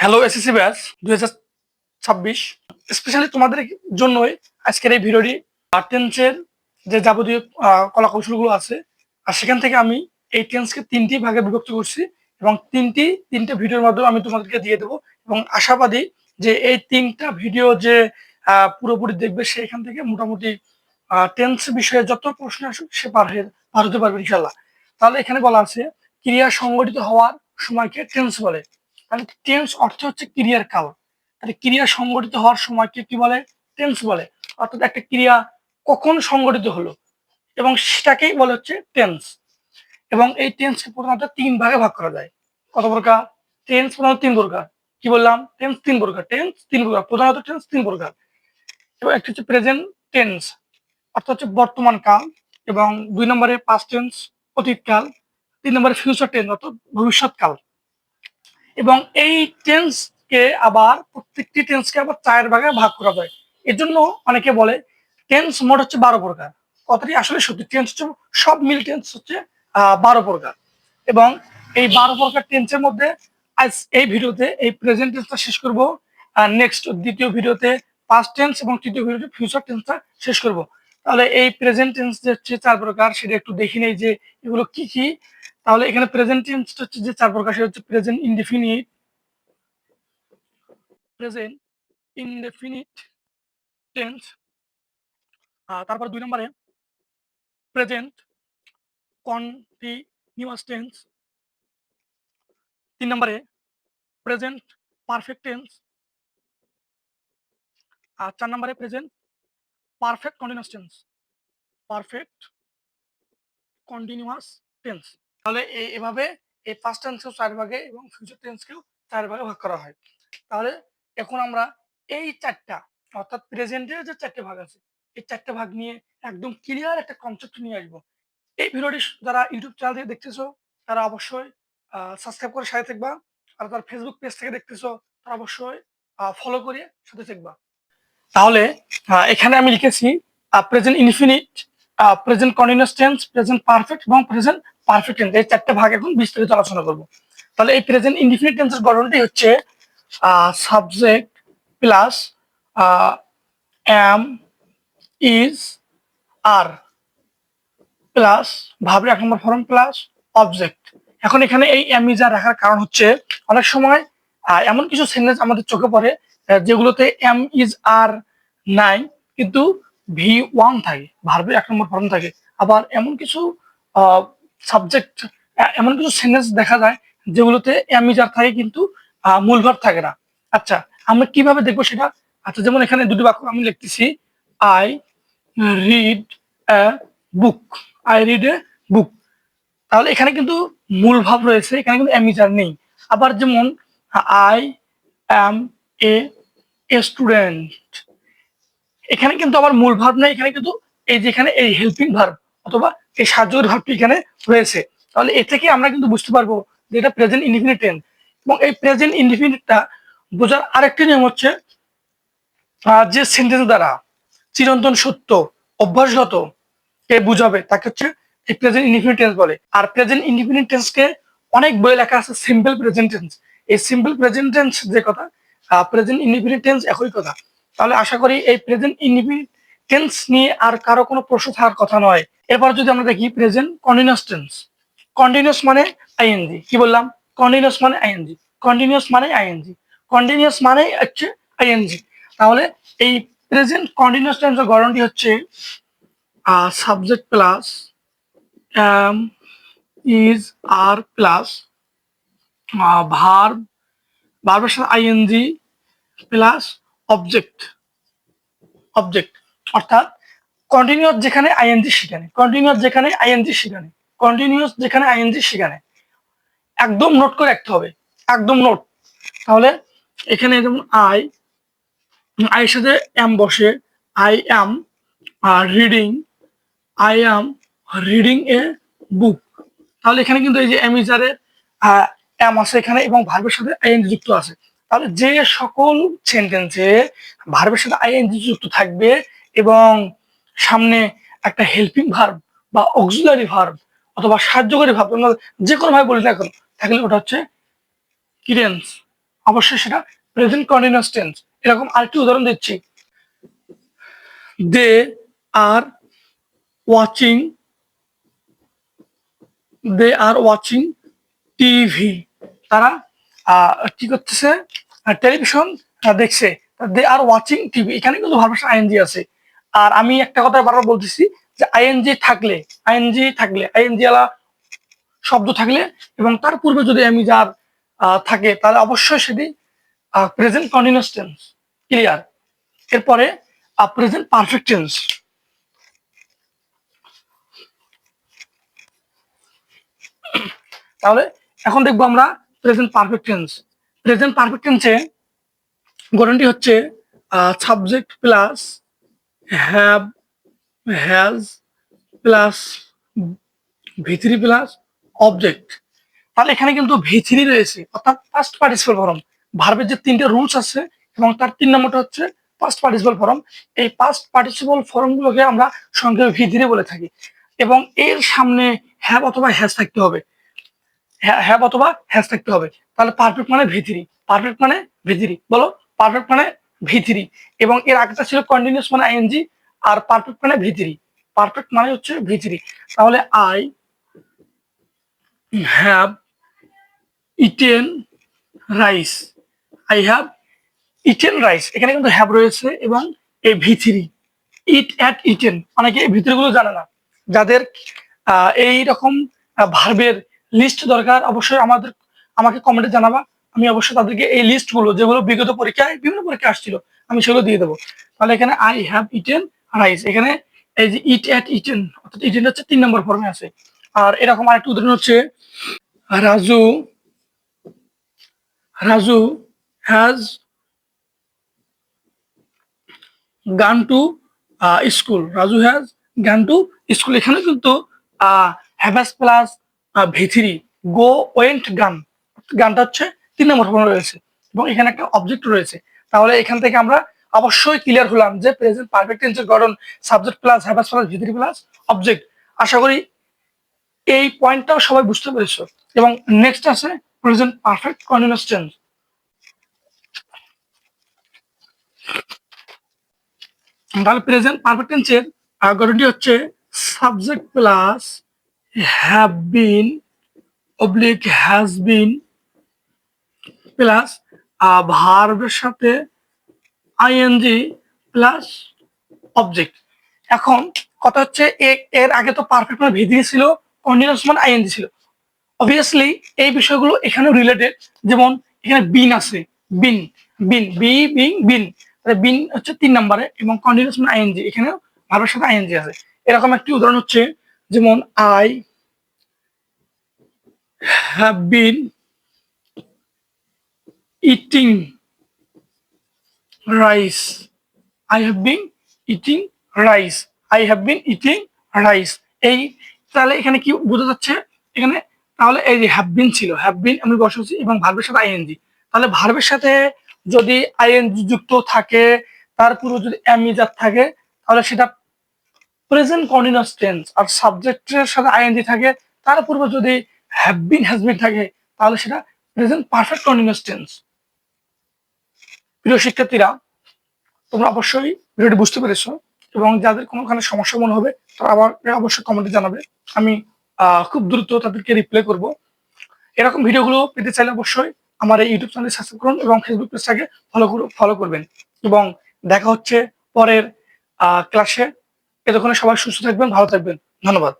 Hello SSC batch 2026 specially তোমাদের জন্যই আজকের এই ভিডিওটি। টেন্সের যে যাবতীয় কলা কৌশলগুলো আছে আর সেখান থেকে আমি এই টেন্সকে তিনটি ভাগে বিভক্ত করছি এবং তিনটে ভিডিওর মাধ্যমে আমি তোমাদেরকে দিয়ে দেবো এবং আশাবাদী যে এই তিনটা ভিডিও যে পুরোপুরি দেখবে সেখান থেকে মোটামুটি টেন্স বিষয়ে যত প্রশ্ন আসুক সে পার হতে পারবে ইনশাল্লাহ। তাহলে এখানে বলা আছে ক্রিয়া সংগঠিত হওয়ার সময়কে টেন্স বলে। তাহলে টেন্স অর্থ হচ্ছে ক্রিয়ার কাল। তাহলে ক্রিয়া সংগঠিত হওয়ার সময়কে কি বলে? টেন্স বলে। অর্থাৎ একটা ক্রিয়া কখন সংগঠিত হলো এবং সেটাকেই বলে হচ্ছে টেন্স। এবং এই টেন্সকে প্রধানত তিন ভাগে ভাগ করা যায়। কত প্রকার? টেন্স প্রধানত তিন প্রকার। কি বললাম? টেন্স তিন প্রকার। প্রধানত টেন্স তিন প্রকার। এবং একটি হচ্ছে প্রেজেন্ট টেন্স অর্থাৎ হচ্ছে বর্তমান কাল, এবং ২ নম্বরে পাস্ট টেন্স অতীতকাল, ৩ নম্বরে ফিউচার টেন্স অর্থাৎ ভবিষ্যৎকাল। এবং এই প্রত্যেকটি টেন্সকে আবার ৪ ভাগে ভাগ করা যায়। এর জন্য অনেকে বলে টেন্স মোট হচ্ছে ১২ প্রকার। কথাটি আসলে সত্যি। টেন্স হচ্ছে সব মিল টেন্স হচ্ছে ১২ প্রকার। এবং এই ১২ প্রকার টেন্সের মধ্যে আজ এই ভিডিওতে এই প্রেজেন্ট টেন্সটা শেষ করব, আর নেক্সট দ্বিতীয় ভিডিওতে পাস্ট টেন্স এবং তৃতীয় ভিডিওতে ফিউচার টেন্সটা শেষ করব। তাহলে এই প্রেজেন্ট টেন্স যে হচ্ছে ৪ প্রকার সেটা একটু দেখি নেই যে এগুলো কি কি। তাহলে এখানে প্রেজেন্ট টেন্সটা হচ্ছে যে ৪ প্রকার, সেটা হচ্ছে present indefinite, present indefinite tense. তারপর ২ নম্বরে প্রেজেন্ট কন্টিনিউয়াস টেন্স, ৩ নম্বরে প্রেজেন্ট পারফেক্ট টেন্স, আর ৪ নম্বরে present perfect continuous tense. Perfect continuous tense. তাহলে এভাবে এই পাস্ট টেন্সকেও ৪ ভাগে এবং ফিউচার টেন্সকেও ৪ ভাগে ভাগ করা হয়। তাহলে এখন আমরা এই ৪টা অর্থাৎ প্রেজেন্টের যে ৪টে ভাগ আছে এই ৪টে ভাগ নিয়ে একদম ক্লিয়ার একটা কনসেপ্ট নিয়ে আসবো। এই ভিডিওটি যারা ইউটিউব চ্যানেল থেকে দেখতেছো তারা অবশ্যই সাবস্ক্রাইব করে সাথে থাকবা, আর যারা ফেসবুক পেজ থেকে দেখতেছো তারা অবশ্যই ফলো করে সাথে থাকবা। তাহলে এখানে আমি লিখেছি present infinite, present continuous tense, present perfect এবং প্রেজেন্ট পারফেক্ট টেন্স। এই ৪টে ভাগ এখন বিস্তারিত আলোচনা করব। তাহলে এই প্রেজেন্ট ইনডিফিনিট টেন্সের গঠনটি হচ্ছে subject plus am, is, are plus ভার্বের ১ নম্বর ফর্ম প্লাস অবজেক্ট। এখন এখানে এই এম ইজ আর রাখার কারণ হচ্ছে অনেক সময় এমন কিছু সেন্টেন্স আমাদের চোখে পড়ে যেগুলোতে এম ইজ আর নাই কিন্তু ভি1 থাকে, ভার্বের ১ নম্বর ফর্ম থাকে। আবার এমন কিছু সাবজেক্ট এমন কিছু সেন্টেন্স দেখা যায় যেগুলোতে এম ইজ আর থাকে কিন্তু মূল ভার্ব থাকে না। আচ্ছা, আমরা কিভাবে দেখবো সেটা? আচ্ছা, যেমন এখানে দুটি বাক্য আমি লিখতেছি, I read a book, I read a book. তাহলে এখানে কিন্তু মূল ভাব রয়েছে, এখানে কিন্তু অ্যামিজার নেই। আবার যেমন আই অ্যাম এ স্টুডেন্ট, এখানে কিন্তু আবার মূল ভাব নেই, এখানে কিন্তু এই যেখানে এই হেল্পিং ভার্ব অথবা এই সাহায্যের ভাবটি এখানে রয়েছে। তাহলে এ থেকে আমরা কিন্তু বুঝতে পারবো যে এটা প্রেজেন্ট ইনডিফিনিট টেন্স। এবং এই প্রেজেন্ট ইনডিফিনিটটা বোঝার আরেকটি নিয়ম হচ্ছে যে সেন্টেন্স দ্বারা চিরন্তন সত্য অভ্যাসগত কে বুঝাবে তাকে হচ্ছে এই প্রেজেন্ট ইনডিফিনিট টেন্স বলে। আর প্রেজেন্ট ইনডিফিনিট টেন্সকে অনেক বই লেখা আছে সিম্পল প্রেজেন্ট টেন্স। এই সিম্পল প্রেজেন্ট টেন্স যে কথা, প্রেজেন্ট ইনডিফিনিট টেন্স একই কথা। তাহলে আশা করি এই প্রেজেন্ট ইনডিফিনিট টেন্স নিয়ে আর কারো কোনো প্রশ্ন থাকার কথা নয়। এরপর যদি আমরা দেখি প্রেজেন্ট কন্টিনিউয়াস টেন্স। কন্টিনিউয়াস মানে আইএনজি। কি বললাম? কন্টিনিউয়াস মানে আইএনজি, কন্টিনিউয়াস মানে আইএনজি, কন্টিনিউয়াস মানে হচ্ছে আইএনজি। তাহলে এই প্রেজেন্ট কন্টিনিউয়াস টেন্সের গঠনটি হচ্ছে subject plus am, is, are plus verb, ভার্বের সাথে আইএনজি প্লাস অবজেক্ট। অবজেক্ট অর্থাৎ কন্টিনিউয়াস যেখানে আইএনজি সেখানে, কন্টিনিউয়াস যেখানে আইএনজি সেখানে, কন্টিনিউয়াস যেখানে আইএনজি সেখানে। একদম নোট করে রাখতে হবে, একদম নোট। তাহলে এখানে যেমন আই সাথে এম বসে, I am reading, I am reading a book. তাহলে এখানে কিন্তু এই যে এমিজারের এম আছে এখানে এবং ভার্বের সাথে আইএনজি যুক্ত আছে। তাহলে যে সকল সেন্টেন্সে ভার্বের সাথে আইএনজি যুক্ত থাকবে এবং সামনে একটা হেল্পিং ভার্ব বা অক্সিলারি ভার্ব অথবা সাহায্যকারী ভার্ব, আমরা যে কোনো ভাবে বলি না এখন, থাকলে ওটা হচ্ছে কি টেন্স? অবশ্যই সেটা প্রেজেন্ট কন্টিনিউয়াস টেন্স। এরকম আরেকটি উদাহরণ দিচ্ছি, দে আর ওয়াচিং টিভি। তারা কি করতেছে, টেলিভিশন দেখছে। দে আর ওয়াচিং টিভি, এখানে কিন্তু ভার্ব আইএনজি আছে। আর আমি একটা কথা বারবার বলতেছি যে আইএনজি আলা শব্দ থাকলে এবং তার পূর্বে যদি আমি যার থাকে, তাহলে অবশ্যই সেটি প্রেজেন্ট কন্টিনিউয়াস টেন্স। ক্লিয়ার? এরপরে প্রেজেন্ট পারফেক্ট টেন্স। তাহলে এখন দেখবো আমরা present perfect tense. Present perfect টেন্সে গঠনটি হচ্ছে subject plus have, has plus ভি3 প্লাস অবজেক্ট। তাহলে এখানে কিন্তু ভি3 রয়েছে, অর্থাৎ পাস্ট পার্টিসিপাল ফর্ম। ভার্বের যে 3টে রুলস আছে এবং তার 3 নম্বরটা হচ্ছে পাস্ট পার্টিসিপাল ফর্ম। এই পাস্ট পার্টিসিপাল ফর্মগুলোকে আমরা সংক্ষেপে ভি3 বলে থাকি এবং এর সামনে হ্যাভ অথবা হ্যাজ থাকতে হবে। হ্যাভ অথবা হ্যাজ থাকতে হবে। তাহলে পারফেক্ট মানে ভি3, পারফেক্ট মানে ভি3, বলো পারফেক্ট মানে ভি3। এবং এর আগেটা ছিল কন্টিনিউয়াস মানে আইএনজি, আর পারফেক্ট মানে ভি3, পারফেক্ট মানে হচ্ছে ভি3। তাহলে I have eaten rice, I have eaten rice, এখানে কিন্তু হ্যাভ রয়েছে এবং এই ভি3 ইট অ্যাট ইটেন। অনেকে এই ভিতরে গুলো জানে না। যাদের এই রকম ভার্বের লিস্ট দরকার, অবশ্যই আমাকে কমেন্টে জানাবা। আমি অবশ্যই তাদেরকে এই লিস্ট গুলো, যেগুলো বিগত পরীক্ষায় বিভিন্ন পরীক্ষা আসছিল, আমি সেগুলো দিয়ে দেবো। তাহলে এখানে আই হ্যাভ ইটেন রাইস, এখানে এই যে ইট অ্যাট ইটেন, অর্থাৎ ইটেন হচ্ছে 3 নম্বর ফর্মে আছে। আর এরকম আরেকটা উদাহরণ হচ্ছে Raju Raju has gone to school, Raju has gone to school. এখানে কিন্তু হ্যাভাস প্লাস ভি3 গো ওয়েন্ট গান, গানটা হচ্ছে 3 নম্বর ফর্মে রয়েছে এবং এখানে একটা অবজেক্ট রয়েছে। তাহলে এখান থেকে আমরা অবশ্যই ক্লিয়ার হলাম যে প্রেজেন্ট পারফেক্ট টেন্সের গঠন সাবজেক্ট প্লাস হ্যাভাস প্লাস ভি3 প্লাস অবজেক্ট। আশা করি এই পয়েন্টটাও সবাই বুঝতে পেরেছো। এবং নেক্সট আছে প্রেজেন্ট পারফেক্ট কন্টিনিউয়াস টেন্স। তাহলে প্রেজেন্ট পারফেক্ট টেন্সের গঠনটি হচ্ছে subject plus have been oblique has been plus ভার্বের সাথে আইএনজি প্লাস অবজেক্ট। এখন কথা হচ্ছে এর আগে তো পারফেক্ট মানে ভি3 ছিল, কন্টিনিউয়াস মানে আইএনজি ছিল। অবভিয়াসলি এই বিষয়গুলো এখানেও রিলেটেড। যেমন এখানে বিন আছে, বিন বিন বি বিং বিন, বিন হচ্ছে 3 নম্বরে এবং কন্টিনিউয়াস মানে আইএনজি, এখানেও ভার্বের সাথে আইএনজি আছে। এরকম একটি উদাহরণ হচ্ছে যেমন I have been eating rice, I have been eating rice, I have been eating rice. এই তাহলে এখানে কি বোঝা যাচ্ছে, এখানে তাহলে এই যে হ্যাভ বিন ছিল, হ্যাভ বিন আমি বসাচ্ছি এবং ভার্বের সাথে আইএনজি। তাহলে ভার্বের সাথে যদি আইএনজি যুক্ত থাকে, তারপরে যদি অ্যামিজার থাকে, তাহলে সেটা প্রেজেন্ট কন্টিনিউয়াস টেন্স। আর সাবজেক্টের সাথে আইএনজি থাকে, তার পূর্বে যদি হ্যাভ বিন হ্যাজ বিন থাকে, তাহলে সেটা প্রেজেন্ট পারফেক্ট কন্টিনিউয়াস টেন্স। প্রিয় শিক্ষার্থীরা, তোমরা অবশ্যই ভিডিওটি বুঝতে পেরেছো এবং যাদের কোনোখানে সমস্যা মনে হবে তারা আমাকে অবশ্যই কমেন্টে জানাবে। আমি খুব দ্রুত তাদেরকে রিপ্লাই করব। এরকম ভিডিওগুলো পেতে চাইলে অবশ্যই আমার এই ইউটিউব চ্যানেল সাবস্ক্রাইব করুন এবং ফেসবুক পেজটাকে ফলো করবেন। এবং দেখা হচ্ছে পরের ক্লাসে। এতক্ষণে সবাই সুস্থ থাকবেন, ভালো থাকবেন। ধন্যবাদ।